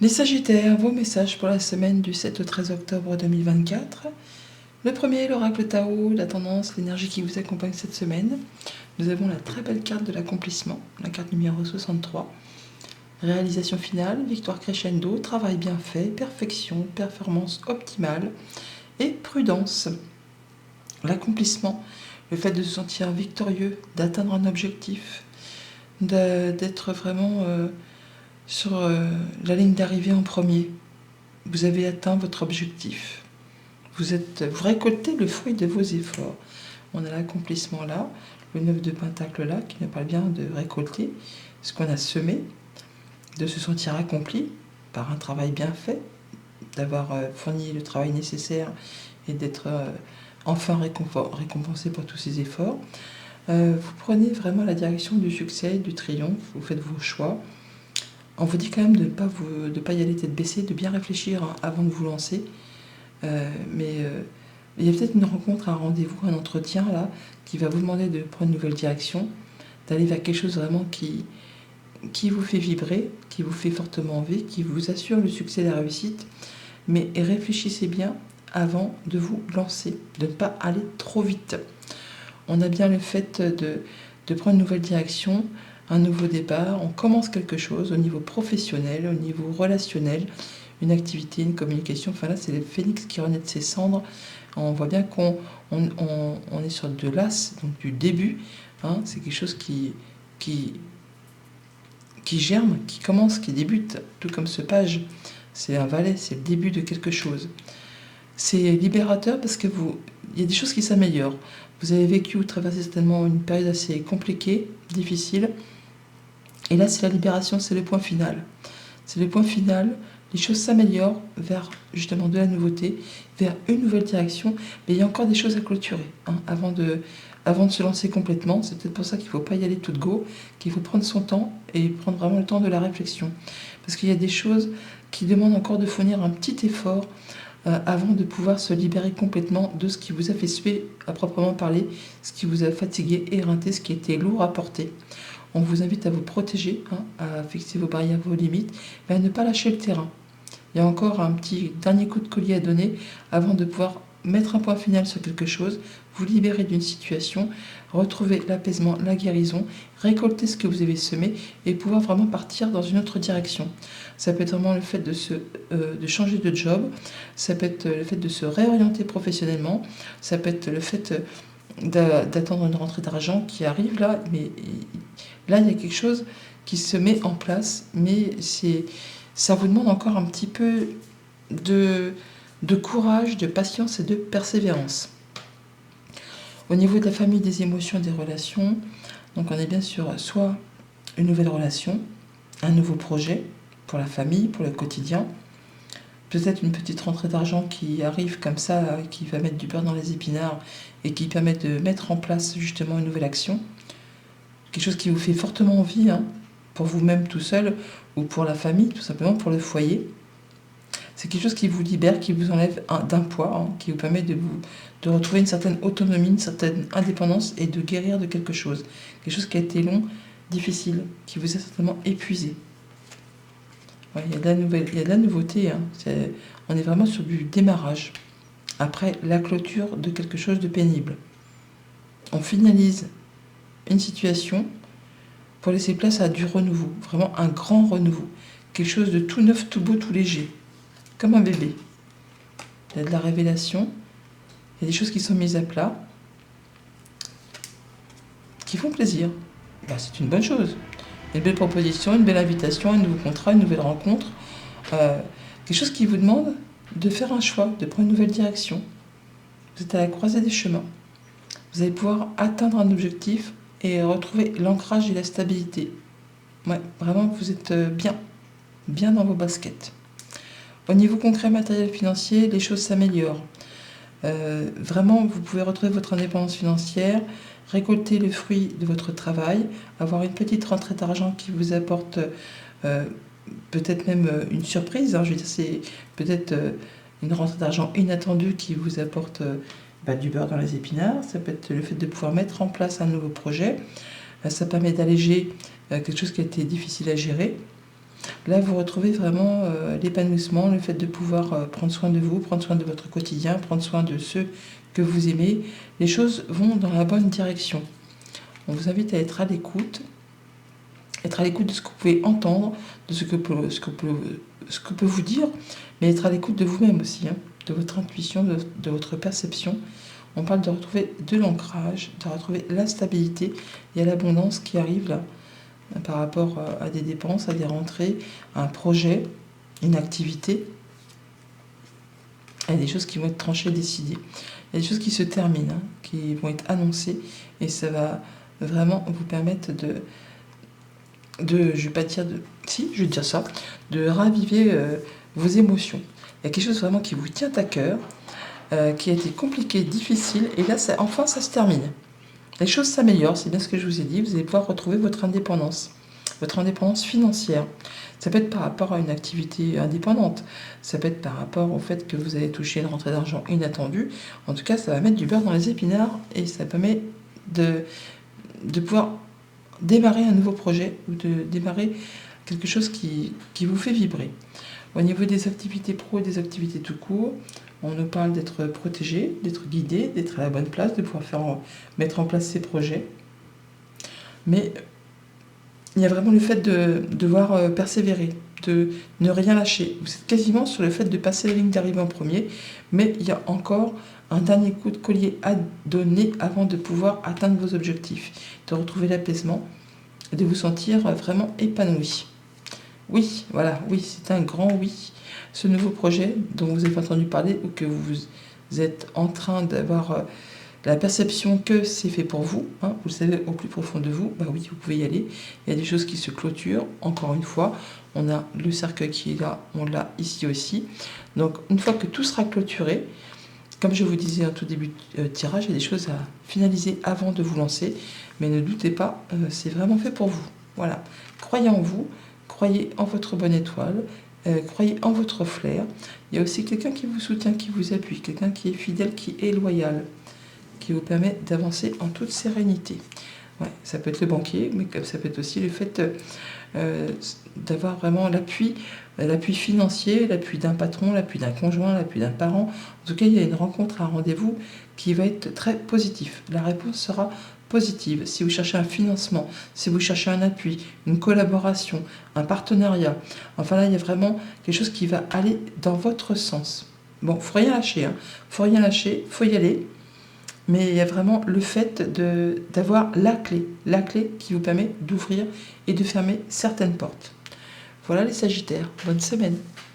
Les Sagittaires, vos messages pour la semaine du 7 au 13 octobre 2024. Le premier, l'oracle Tao, la tendance, l'énergie qui vous accompagne cette semaine. Nous avons la très belle carte de l'accomplissement, la carte numéro 63. Réalisation finale, victoire crescendo, travail bien fait, perfection, performance optimale et prudence. L'accomplissement, le fait de se sentir victorieux, d'atteindre un objectif, d'être vraiment sur la ligne d'arrivée en premier. Vous avez atteint votre objectif. Vous récoltez le fruit de vos efforts. On a l'accomplissement là, le 9 de Pentacle là, qui nous parle bien de récolter ce qu'on a semé, de se sentir accompli par un travail bien fait, d'avoir fourni le travail nécessaire et d'être enfin récompensé pour tous ces efforts. Vous prenez vraiment la direction du succès, du triomphe, vous faites vos choix. On vous dit quand même de ne pas y aller tête baissée, de bien réfléchir avant de vous lancer. Mais il y a peut-être une rencontre, un rendez-vous, un entretien là, qui va vous demander de prendre une nouvelle direction, d'aller vers quelque chose vraiment qui vous fait vibrer, qui vous fait fortement envie, qui vous assure le succès et la réussite. Mais réfléchissez bien avant de vous lancer, de ne pas aller trop vite. On a bien le fait de prendre une nouvelle direction, un nouveau départ, on commence quelque chose au niveau professionnel, au niveau relationnel, une activité, une communication. Enfin là, c'est le phénix qui renaît de ses cendres. On voit bien qu'on est sur de l'as, donc du début. Hein, c'est quelque chose qui germe, qui commence, qui débute, tout comme ce page. C'est un valet, c'est le début de quelque chose. C'est libérateur parce que il y a des choses qui s'améliorent. Vous avez vécu ou traversé certainement une période assez compliquée, difficile. Et là, c'est la libération, c'est le point final. C'est le point final. Les choses s'améliorent vers justement de la nouveauté, vers une nouvelle direction. Mais il y a encore des choses à clôturer avant de se lancer complètement. C'est peut-être pour ça qu'il ne faut pas y aller tout de go, qu'il faut prendre son temps et prendre vraiment le temps de la réflexion. Parce qu'il y a des choses qui demandent encore de fournir un petit effort avant de pouvoir se libérer complètement de ce qui vous a fait suer à proprement parler, ce qui vous a fatigué, éreinté, ce qui était lourd à porter. On vous invite à vous protéger, à fixer vos barrières, vos limites, et à ne pas lâcher le terrain. Il y a encore un petit dernier coup de collier à donner avant de pouvoir mettre un point final sur quelque chose, vous libérer d'une situation, retrouver l'apaisement, la guérison, récolter ce que vous avez semé et pouvoir vraiment partir dans une autre direction. Ça peut être vraiment le fait de changer de job, ça peut être le fait de se réorienter professionnellement, ça peut être le fait d'attendre une rentrée d'argent qui arrive là, mais là il y a quelque chose qui se met en place, mais ça vous demande encore un petit peu de courage, de patience et de persévérance. Au niveau de la famille, des émotions, des relations, donc on est bien sûr soit une nouvelle relation, un nouveau projet pour la famille, pour le quotidien, peut-être une petite rentrée d'argent qui arrive comme ça, qui va mettre du beurre dans les épinards et qui permet de mettre en place justement une nouvelle action. Quelque chose qui vous fait fortement envie, pour vous-même tout seul ou pour la famille, tout simplement pour le foyer. C'est quelque chose qui vous libère, qui vous enlève d'un poids, qui vous permet de retrouver une certaine autonomie, une certaine indépendance et de guérir de quelque chose. Quelque chose qui a été long, difficile, qui vous a certainement épuisé. Ouais, il y a de la nouveauté. On est vraiment sur du démarrage. Après la clôture de quelque chose de pénible. On finalise une situation pour laisser place à du renouveau. Vraiment un grand renouveau. Quelque chose de tout neuf, tout beau, tout léger. Comme un bébé. Il y a de la révélation. Il y a des choses qui sont mises à plat. Qui font plaisir. C'est une bonne chose. Une belle proposition, une belle invitation, un nouveau contrat, une nouvelle rencontre. Quelque chose qui vous demande de faire un choix, de prendre une nouvelle direction. Vous êtes à la croisée des chemins. Vous allez pouvoir atteindre un objectif et retrouver l'ancrage et la stabilité. Ouais, vraiment, vous êtes bien dans vos baskets. Au niveau concret, matériel, financier, les choses s'améliorent. Vraiment, vous pouvez retrouver votre indépendance financière, récolter le fruit de votre travail, avoir une petite rentrée d'argent qui vous apporte peut-être même une surprise. Je veux dire, c'est peut-être une rentrée d'argent inattendue qui vous apporte du beurre dans les épinards. Ça peut être le fait de pouvoir mettre en place un nouveau projet. Ça permet d'alléger quelque chose qui a été difficile à gérer. Là, vous retrouvez vraiment l'épanouissement, le fait de pouvoir prendre soin de vous, prendre soin de votre quotidien, prendre soin de ceux que vous aimez. Les choses vont dans la bonne direction. On vous invite à être à l'écoute de ce que vous pouvez entendre, de ce que peut vous dire, mais être à l'écoute de vous-même aussi, hein, de votre intuition, de votre perception. On parle de retrouver de l'ancrage, de retrouver la stabilité et l'abondance qui arrive là, par rapport à des dépenses, à des rentrées, à un projet, une activité. Il y a des choses qui vont être tranchées, décidées. Il y a des choses qui se terminent, hein, qui vont être annoncées, et ça va vraiment vous permettre je vais pas dire si, je vais dire ça, de raviver vos émotions. Il y a quelque chose vraiment qui vous tient à cœur, qui a été compliqué, difficile, et là, enfin, ça se termine. Les choses s'améliorent, c'est bien ce que je vous ai dit, vous allez pouvoir retrouver votre indépendance financière. Ça peut être par rapport à une activité indépendante, ça peut être par rapport au fait que vous allez toucher une rentrée d'argent inattendue. En tout cas, ça va mettre du beurre dans les épinards, et ça permet de pouvoir démarrer un nouveau projet ou de démarrer quelque chose qui vous fait vibrer. Au niveau des activités pro et des activités tout court, on nous parle d'être protégé, d'être guidé, d'être à la bonne place, de pouvoir mettre en place ses projets. Mais il y a vraiment le fait de devoir persévérer, de ne rien lâcher. Vous êtes quasiment sur le fait de passer la ligne d'arrivée en premier, mais il y a encore un dernier coup de collier à donner avant de pouvoir atteindre vos objectifs, de retrouver l'apaisement et de vous sentir vraiment épanoui. Oui, voilà, oui, c'est un grand oui. Ce nouveau projet dont vous avez entendu parler ou que vous êtes en train d'avoir la perception que c'est fait pour vous, hein, vous le savez au plus profond de vous, bah oui, vous pouvez y aller. Il y a des choses qui se clôturent, encore une fois. On a le cercueil qui est là, on l'a ici aussi. Donc, une fois que tout sera clôturé, comme je vous disais en tout début de tirage, il y a des choses à finaliser avant de vous lancer. Mais ne doutez pas, c'est vraiment fait pour vous. Voilà. Croyez en vous, croyez en votre bonne étoile, croyez en votre flair. Il y a aussi quelqu'un qui vous soutient, qui vous appuie, quelqu'un qui est fidèle, qui est loyal, qui vous permet d'avancer en toute sérénité. Ouais, ça peut être le banquier, mais ça peut être aussi le fait d'avoir vraiment l'appui financier, l'appui d'un patron, l'appui d'un conjoint, l'appui d'un parent. En tout cas, il y a une rencontre, un rendez-vous qui va être très positif. La réponse sera positive. Si vous cherchez un financement, si vous cherchez un appui, une collaboration, un partenariat, enfin là, il y a vraiment quelque chose qui va aller dans votre sens. Bon, faut rien lâcher, hein. Faut rien lâcher, faut y aller. Mais il y a vraiment le fait d'avoir la clé qui vous permet d'ouvrir et de fermer certaines portes. Voilà les Sagittaires, bonne semaine.